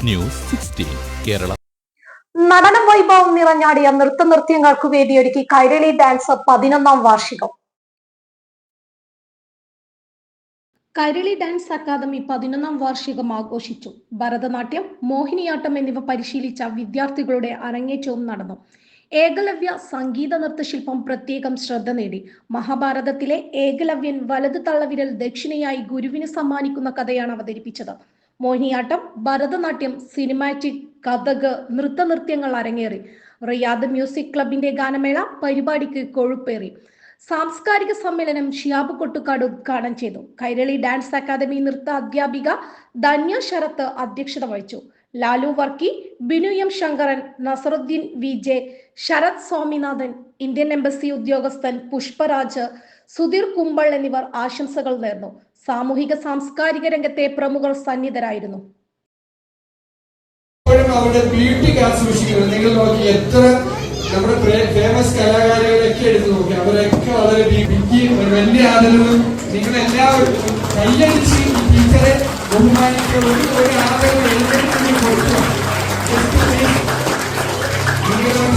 News 16 Kerala. നടന വൈഭവം നിറഞ്ഞാടിയ നൃത്തനൃത്യങ്ങൾക്ക് വേദിയൊരുക്കി Kairali dance 11ാം വാർഷികം. Kairali dance academy 11ാം വാർഷികം ആഘോഷിച്ചു. ഭരതനാട്യം, മോഹിനിയാട്ടം എന്നിവ പരിശീലിച്ച വിദ്യാർത്ഥികളുടെ അരങ്ങേറ്റവും നടന്നു. ഏകലവ്യ സംഗീത നൃത്തശില്പം പ്രത്യേകം ശ്രദ്ധ നേടി. മഹാഭാരതത്തിലെ ഏകലവ്യൻ വലത് തള്ളവിരൽ ദക്ഷിണയായി ഗുരുവിന് സമ്മാനിക്കുന്ന കഥയാണ് അവതരിപ്പിച്ചത്. മോഹിനിയാട്ടം, ഭരതനാട്യം, സിനിമാറ്റിക്, കഥക്, നൃത്തനൃത്യങ്ങൾ അരങ്ങേറി. റിയാദ് മ്യൂസിക് ക്ലബിന്റെ ഗാനമേള പരിപാടിക്ക് കൊഴുപ്പേറി. സാംസ്കാരിക സമ്മേളനം ഷിയാബ് കൊട്ടുകാട് ഉദ്ഘാടനം ചെയ്തു. കൈരളി ഡാൻസ് അക്കാദമി നൃത്ത അധ്യാപിക ധന്യ ശരത്ത് അധ്യക്ഷത വഹിച്ചു. Lalu Varkey, Binu M Shankaran, Nasarudheen V J, Sarath Swaminathan, Indian embassy ഉദ്യോഗസ്ഥൻ പുഷ്പരാജ്, സുധീർ കുമ്പൾ എന്നിവർ ആശംസകൾ നേർന്നു. സാമൂഹിക സാംസ്കാരിക രംഗത്തെ പ്രമുഖർ സന്നിധരായിരുന്നു. അവരുടെ ബ്യൂട്ടി സൂക്ഷിക്കുന്നത് നിങ്ങൾ നോക്കി, എത്ര നമ്മുടെ ഫേമസ് കലാകാരികളൊക്കെ എടുത്ത് നോക്കി, അവരൊക്കെ വളരെ വലിയ ആദരവും നിങ്ങളെല്ലാവരും കയ്യടിച്ച് ടീച്ചറെ ബഹുമാനിക്കുന്ന ഒരു ആദരവ്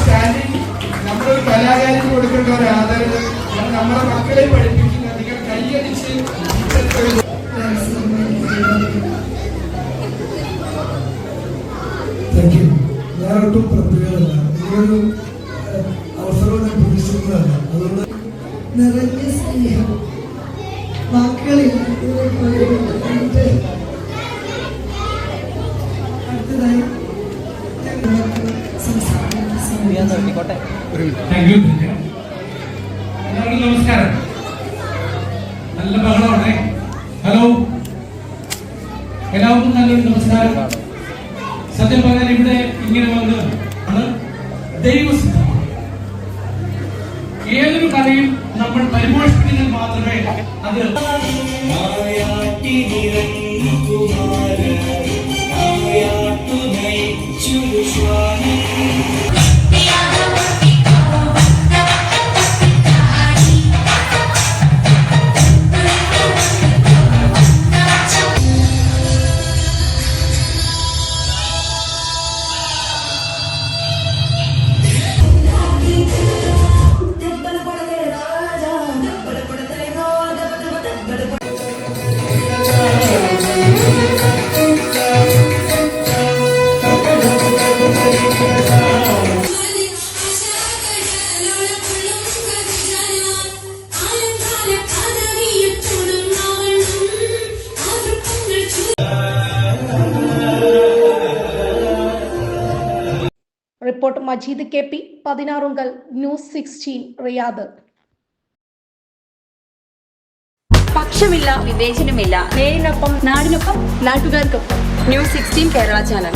സ്റ്റാൻഡിങ് നമ്മളൊരു കലാകാരിക്ക് കൊടുക്കേണ്ട ഒരു ആദരവ് നമ്മുടെ മക്കളെ പഠിപ്പിക്കുന്ന നിങ്ങൾ കയ്യടിച്ച് ഞാനൊട്ടും പ്രത്യേകതല്ല, ഇങ്ങനൊരു അവസരം ഞാൻ പ്രതീക്ഷിക്കുന്നതല്ല. അതുകൊണ്ട് നിറഞ്ഞ സ്നേഹം വാക്കുകളിൽ അടുത്തതായി നമസ്കാരം. നല്ല ബഹളമാണേ. ഹലോ, എല്ലാവർക്കും നല്ലൊരു നമസ്കാരം. സത്യം പറഞ്ഞാൽ ഇവിടെ ഇങ്ങനെ വന്ന് ആണ് ദൈവസിദ്ധമാണ്. ഏതൊരു കലയും നമ്മൾ പരിപോഷിപ്പിക്കുന്നത് മാത്രമേ അത് report Majeed KP, 16 news 16 Riyadh. പക്ഷമില്ല, വിവേചനമില്ല. നേരിനൊപ്പം, നാടിനൊപ്പം, നാട്ടുകാർക്കൊപ്പം. News 16 Kerala channel.